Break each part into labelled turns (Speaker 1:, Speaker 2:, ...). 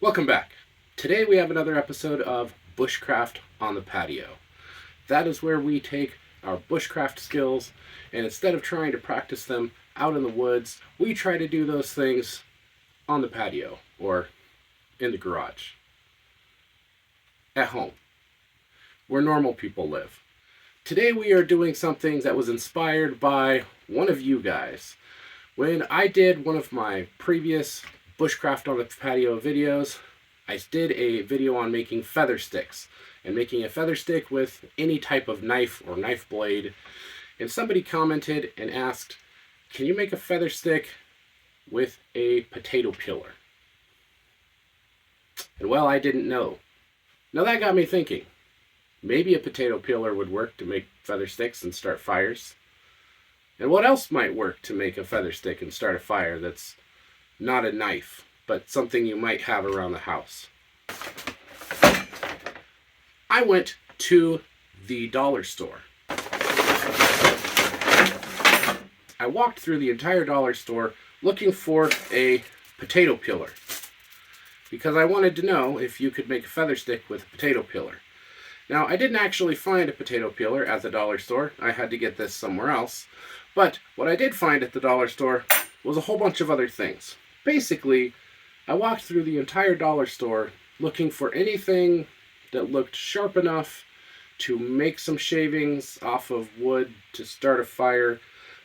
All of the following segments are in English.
Speaker 1: Welcome back. Today we have another episode of Bushcraft on the Patio. That is where we take our bushcraft skills and instead of trying to practice them out in the woods, we try to do those things on the patio or in the garage, at home, where normal people live. Today we are doing something that was inspired by one of you guys. When I did one of my previous Bushcraft on the Patio videos, I did a video on making feather sticks and making a feather stick with any type of knife or knife blade. And somebody commented and asked, can you make a feather stick with a potato peeler? And well, I didn't know. Now that got me thinking. Maybe a potato peeler would work to make feather sticks and start fires. And what else might work to make a feather stick and start a fire that's not a knife, but something you might have around the house? I went to the dollar store. I walked through the entire dollar store looking for a potato peeler because I wanted to know if you could make a feather stick with a potato peeler. Now, I didn't actually find a potato peeler at the dollar store. I had to get this somewhere else. But what I did find at the dollar store was a whole bunch of other things. Basically, I walked through the entire dollar store looking for anything that looked sharp enough to make some shavings off of wood to start a fire,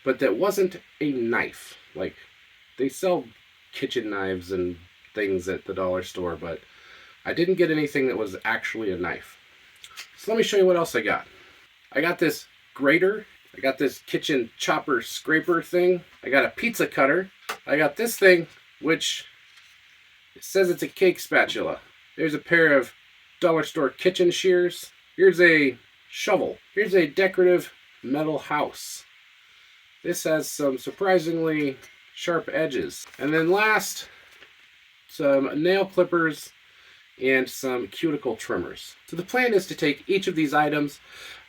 Speaker 1: but that wasn't a knife. Like, they sell kitchen knives and things at the dollar store, but I didn't get anything that was actually a knife. So let me show you what else I got. I got this grater. I got this kitchen chopper scraper thing. I got a pizza cutter. I got this thing, which it says it's a cake spatula. There's a pair of dollar store kitchen shears. Here's a shovel. Here's a decorative metal house. This has some surprisingly sharp edges. And then last, some nail clippers and some cuticle trimmers. So the plan is to take each of these items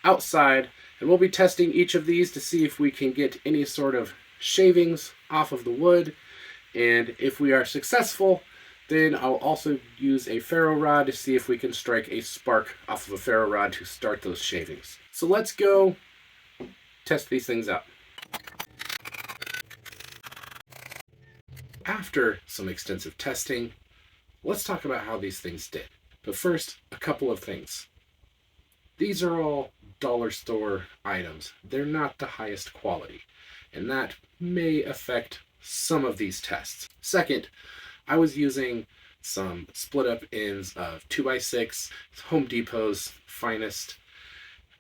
Speaker 1: outside, and we'll be testing each of these to see if we can get any sort of shavings off of the wood. And if we are successful, then I'll also use a ferro rod to see if we can strike a spark off of a ferro rod to start those shavings. So let's go test these things out. After some extensive testing, let's talk about how these things did. But first, a couple of things. These are all dollar store items. They're not the highest quality, and that may affect some of these tests. Second, I was using some split up ends of 2x6, Home Depot's finest,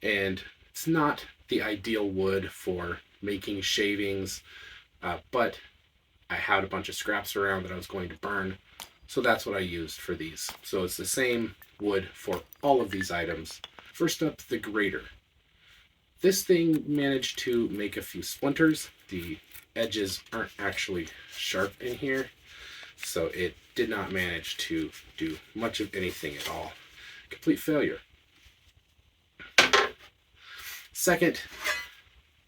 Speaker 1: and it's not the ideal wood for making shavings, but I had a bunch of scraps around that I was going to burn, so that's what I used for these. So it's the same wood for all of these items. First up, the grater. This thing managed to make a few splinters. The edges aren't actually sharp in here, so it did not manage to do much of anything at all. Complete failure. Second,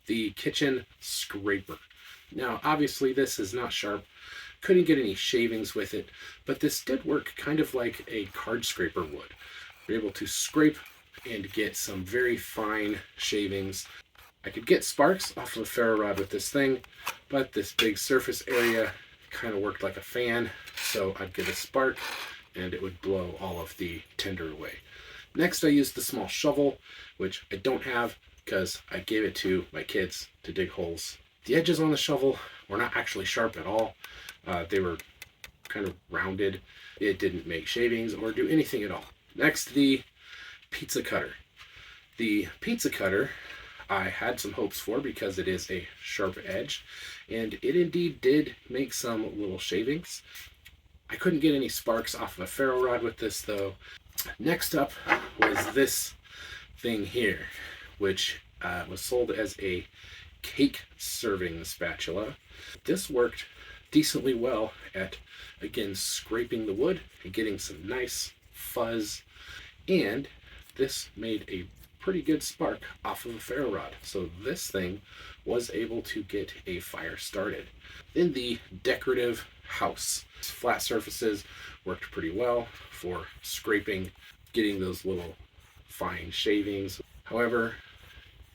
Speaker 1: the kitchen scraper. Now, obviously this is not sharp. Couldn't get any shavings with it, but this did work kind of like a card scraper would. We're able to scrape and get some very fine shavings. I could get sparks off of a ferro rod with this thing, but this big surface area kind of worked like a fan, so I'd get a spark and it would blow all of the tinder away. Next, I used the small shovel, which I don't have because I gave it to my kids to dig holes. The edges on the shovel were not actually sharp at all. They were kind of rounded. It didn't make shavings or do anything at all. Next, the pizza cutter. The pizza cutter I had some hopes for because it is a sharp edge, and it indeed did make some little shavings. I couldn't get any sparks off of a ferro rod with this though. Next up was this thing here, which was sold as a cake serving spatula. This worked decently well at, again, scraping the wood and getting some nice fuzz, and this made a pretty good spark off of a ferro rod. So this thing was able to get a fire started. Then the decorative house. Flat surfaces worked pretty well for scraping, getting those little fine shavings. However,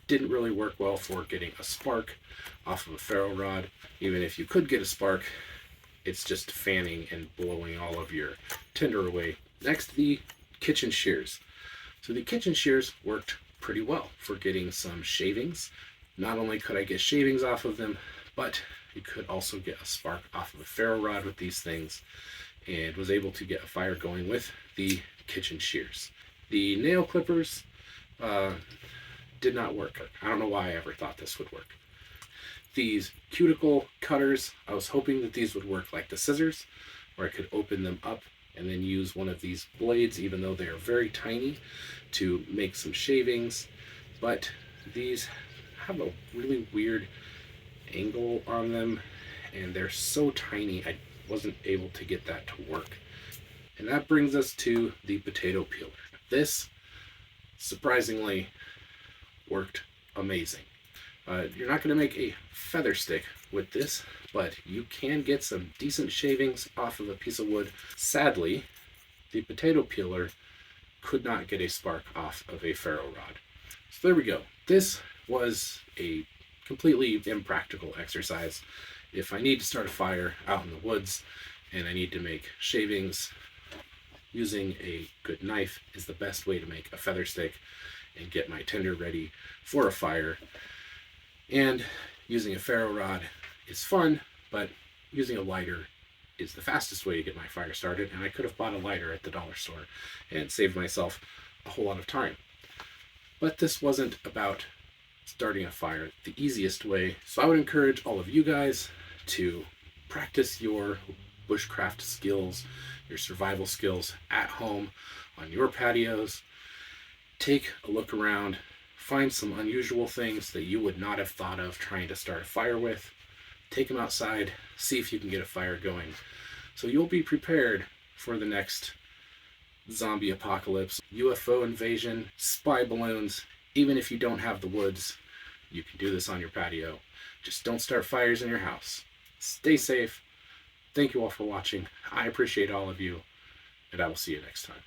Speaker 1: didn't really work well for getting a spark off of a ferro rod. Even if you could get a spark, it's just fanning and blowing all of your tinder away. Next, the kitchen shears. So the kitchen shears worked pretty well for getting some shavings. Not only could I get shavings off of them, but you could also get a spark off of a ferro rod with these things, and was able to get a fire going with the kitchen shears. The nail clippers did not work. I don't know why I ever thought this would work. These cuticle cutters, I was hoping that these would work like the scissors, where I could open them up and then use one of these blades, even though they are very tiny, to make some shavings. But these have a really weird angle on them, and they're so tiny I wasn't able to get that to work. And that brings us to the potato peeler. This surprisingly worked amazing. You're not going to make a feather stick with this, but you can get some decent shavings off of a piece of wood. Sadly, the potato peeler could not get a spark off of a ferro rod. So there we go. This was a completely impractical exercise. If I need to start a fire out in the woods and I need to make shavings, using a good knife is the best way to make a feather stick and get my tinder ready for a fire. And using a ferro rod is fun, but using a lighter is the fastest way to get my fire started, and I could have bought a lighter at the dollar store and saved myself a whole lot of time. But this wasn't about starting a fire the easiest way, so I would encourage all of you guys to practice your bushcraft skills, your survival skills at home on your patios. Take a look around, find some unusual things that you would not have thought of trying to start a fire with. Take them outside, see if you can get a fire going. So you'll be prepared for the next zombie apocalypse, UFO invasion, spy balloons. Even if you don't have the woods, you can do this on your patio. Just don't start fires in your house. Stay safe. Thank you all for watching. I appreciate all of you, and I will see you next time.